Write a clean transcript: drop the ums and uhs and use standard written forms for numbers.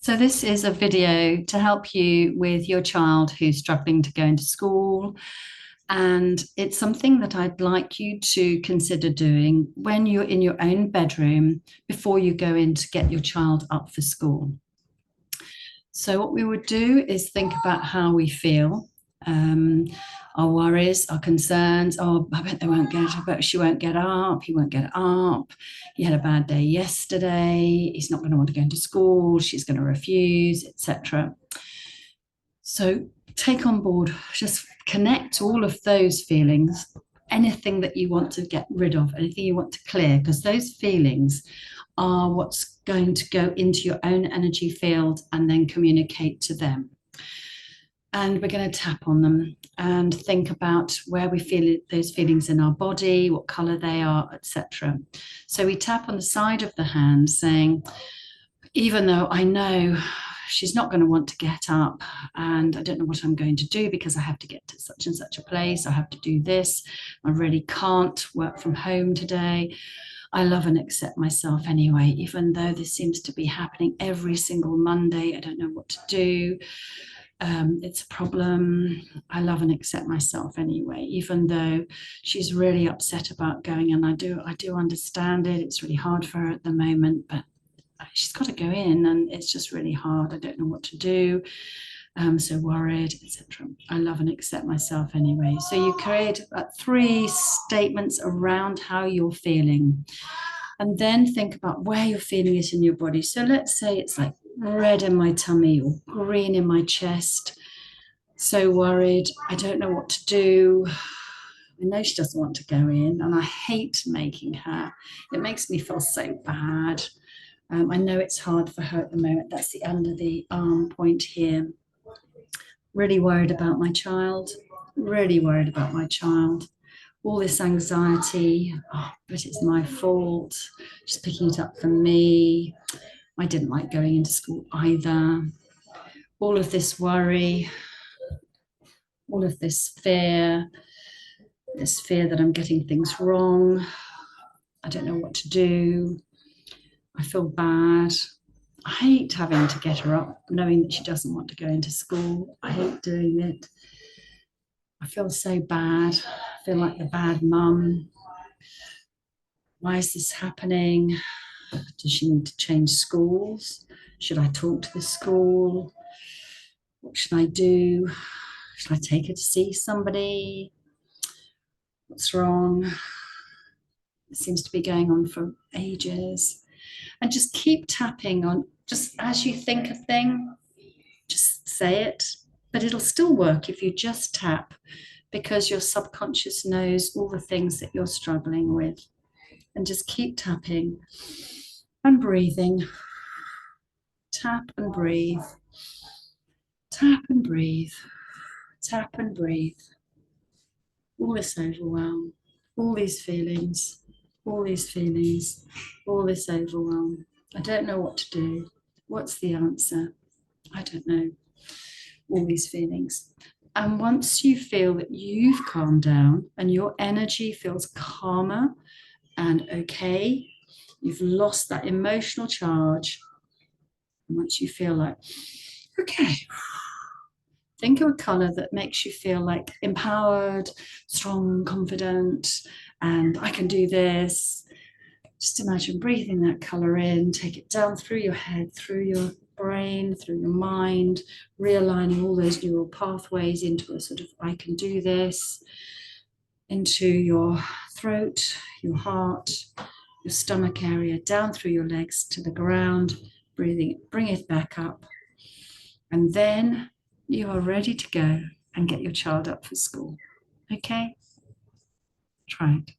So this is a video to help you with your child who's struggling to go into school. And it's something that I'd like you to consider doing when you're in your own bedroom before you go in to get your child up for school. So what we would do is think about how we feel, our worries, our concerns. Oh, I bet they won't get. I bet she won't get up. He won't get up. He had a bad day yesterday. He's not going to want to go into school. She's going to refuse, etc. So take on board, just connect all of those feelings, anything that you want to get rid of, anything you want to clear, because those feelings are what's going to go into your own energy field and then communicate to them. And we're going to tap on them and think about where we feel those feelings in our body, what color they are, etc. So we tap on the side of the hand saying, even though I know she's not going to want to get up and I don't know what I'm going to do because I have to get to such and such a place, I have to do this, I really can't work from home today. I love and accept myself anyway, even though this seems to be happening every single Monday. I don't know what to do. It's a problem. I love and accept myself anyway, even though she's really upset about going, and I do understand it. It's really hard for her at the moment, but she's got to go in and it's just really hard. I don't know what to do. I'm so worried, etc. I love and accept myself anyway. So you create 3 statements around how you're feeling, and then think about where you're feeling it in your body. So let's say it's like red in my tummy or green in my chest. So worried, I don't know what to do. I know she doesn't want to go in and I hate making her. It makes me feel so bad. I know it's hard for her at the moment. That's the under the arm point here. Really worried about my child. Really worried about my child. All this anxiety. Oh, but it's my fault. She's picking it up from me. I didn't like going into school either. All of this worry. All of this fear that I'm getting things wrong. I don't know what to do. I feel bad. I hate having to get her up, knowing that she doesn't want to go into school. I hate doing it. I feel so bad. I feel like the bad mum. Why is this happening? Does she need to change schools? Should I talk to the school? What should I do? Should I take her to see somebody? What's wrong? It seems to be going on for ages. And just keep tapping on, just as you think a thing, just say it. But it'll still work if you just tap, because your subconscious knows all the things that you're struggling with. And just keep tapping and breathing. Tap and breathe. Tap and breathe. Tap and breathe. All this overwhelm, all these feelings, all these feelings, all this overwhelm. I don't know what to do. What's the answer? I don't know. All these feelings. And once you feel that you've calmed down and your energy feels calmer and okay, you've lost that emotional charge. And once you feel like, okay, think of a color that makes you feel like empowered, strong, confident, and I can do this. Just imagine breathing that color in, take it down through your head, through your brain, through your mind, realigning all those neural pathways into a sort of I can do this, into your throat, your heart, your stomach area, down through your legs to the ground, breathing, bring it back up. And then you are ready to go and get your child up for school. Okay? Try it.